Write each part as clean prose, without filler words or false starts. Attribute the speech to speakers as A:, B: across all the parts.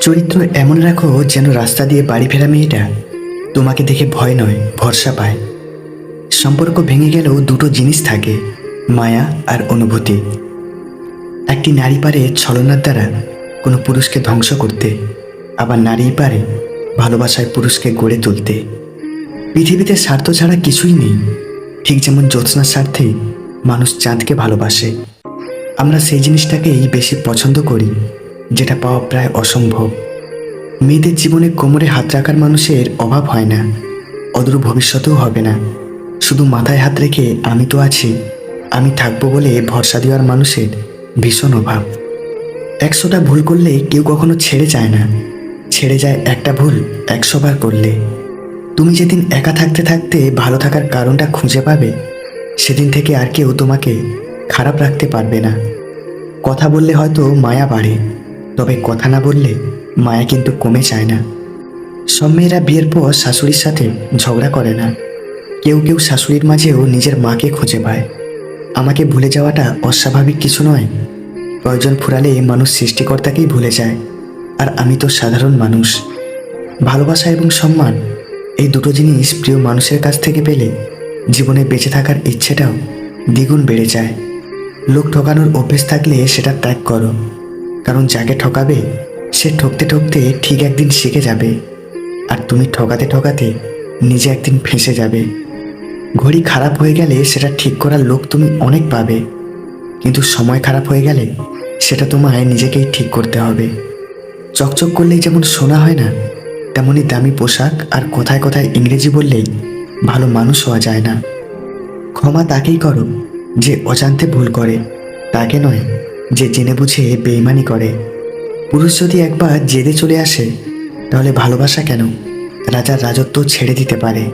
A: চরিত্র এমন রাখো যেন রাস্তা দিয়ে বাড়ি ফেরা মেয়েটা তোমাকে দেখে ভয় নয় ভরসা পায়। সম্পর্ক ভেঙে গেলেও দুটো জিনিস থাকে, মায়া আর অনুভূতি। একটি নারী পারে ছলনার দ্বারা কোনো পুরুষকে ধ্বংস করতে, আবার নারী পারে ভালোবাসায় পুরুষকে গড়ে তুলতে। পৃথিবীতে স্বার্থ ছাড়া কিছুই নেই। ঠিক যেমন জ্যোৎস্নার স্বার্থে মানুষ চাঁদকে ভালোবাসে, আমরা সেই জিনিসটাকেই বেশি পছন্দ করি যেটা পাওয়া প্রায় অসম্ভব। মেয়েদের জীবনে কোমরে হাত রাখার মানুষের অভাব হয় না, অদূর ভবিষ্যতেও হবে না। শুধু মাথায় হাত রেখে আমি তো আছি, আমি থাকবো বলে ভরসা দেওয়ার মানুষের ভীষণ অভাব। 100টা ভুল করলে কেউ কখনো ছেড়ে যায় না, ছেড়ে যায় একটা ভুল 100 বার করলে। তুমি যেদিন একা থাকতে থাকতে ভালো থাকার কারণটা খুঁজে পাবে, সেদিন থেকে আর কেউ তোমাকে খারাপ রাখতে পারবে না। কথা বললে হয়তো মায়া বাড়ে, তবে কথা না বললে মায়া কিন্তু কমে যায় না। সব মেয়েরা বিয়ের পর শাশুড়ির সাথে ঝগড়া করে না, কেউ কেউ শাশুড়ির মাঝেও নিজের মাকে খুঁজে পায়। আমাকে ভুলে যাওয়াটা অস্বাভাবিক কিছু নয়। প্রয়োজন ফুরালে মানুষ সৃষ্টিকর্তাকেই ভুলে যায়, আর আমি তো সাধারণ মানুষ। ভালোবাসা এবং সম্মান, এই দুটো জিনিস প্রিয় মানুষের কাছ থেকে পেলে জীবনে বেঁচে থাকার ইচ্ছেটাও দ্বিগুণ বেড়ে যায়। লোক ঠকানোর অভ্যেস থাকলে সেটা ত্যাগ করো, কারণ যাকে ঠকাবে সে ঠকতে ঠকতে ঠিক একদিন শিখে যাবে, আর তুমি ঠকাতে ঠকাতে নিজে একদিন ফেঁসে যাবে। ঘড়ি খারাপ হয়ে গেলে সেটা ঠিক করার লোক তুমি অনেক পাবে, কিন্তু সময় খারাপ হয়ে গেলে সেটা তোমায় নিজেকেই ঠিক করতে হবে। চকচক করলেই যেমন সোনা হয় না, তেমনি দামি পোশাক আর কথায় কথায় ইংরেজি বললেই ভালো মানুষ হওয়া যায় না। ক্ষমা তাকেই করো যে অজান্তে ভুল করে, তাকে নয় যে জেনে বুঝে বেইমানি করে। পুরুষ যদি একবার জেদে চলে আসে, তাহলে ভালোবাসা কেন রাজার রাজত্ব ছেড়ে দিতে পারে।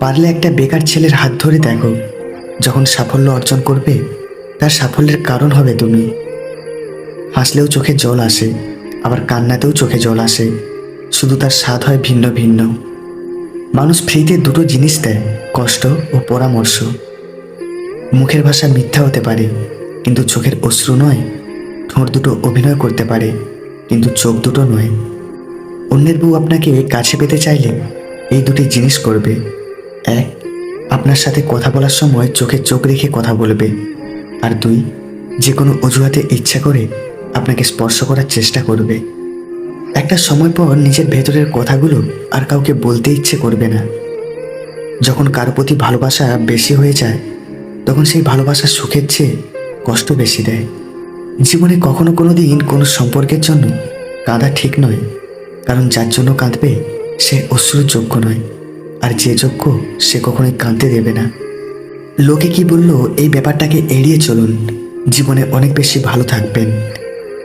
A: পারলে একটা বেকার ছেলের হাত ধরে দেখো, যখন সাফল্য অর্জন করবে তার সাফল্যের কারণ হবে তুমি। হাসলেও চোখে জল আসে, আবার কান্নাতেও চোখে জল আসে, শুধু তার স্বাদ হয় ভিন্ন ভিন্ন। মানুষ ফ্রিতে দুটো জিনিস দেয়, কষ্ট ও পরামর্শ। মুখের ভাষা মিথ্যা হতে পারে, কিন্তু চোখের অশ্রু নয়। ঠোঁট দুটো অভিনয় করতে পারে, কিন্তু চোখ দুটো নয়। অন্যের বউ আপনাকে কাছে পেতে চাইলে এই দুটি জিনিস করবে। 1, আপনার সাথে কথা বলার সময় চোখে চোখ রেখে কথা বলবে। আর 2, যে কোনো অজুহাতে ইচ্ছা করে আপনাকে স্পর্শ করার চেষ্টা করবে। একটা সময় পর নিজের ভেতরের কথাগুলো আর কাউকে বলতে ইচ্ছে করবে না। যখন কারো প্রতি ভালোবাসা বেশি হয়ে যায়, তখন সেই ভালোবাসা সুখের চেয়ে কষ্ট বেশি দেয়। জীবনে কখনো কোনো দিন কোনো সম্পর্কের জন্য কাঁদা ঠিক নয়, কারণ যার জন্য কাঁদবে সে অশ্রুর যোগ্য নয়, আর যে যোগ্য সে কখনোই কাঁদতে দেবে না। লোকে কি বললো এই ব্যাপারটাকে এড়িয়ে চলুন, জীবনে অনেক বেশি ভালো থাকবেন।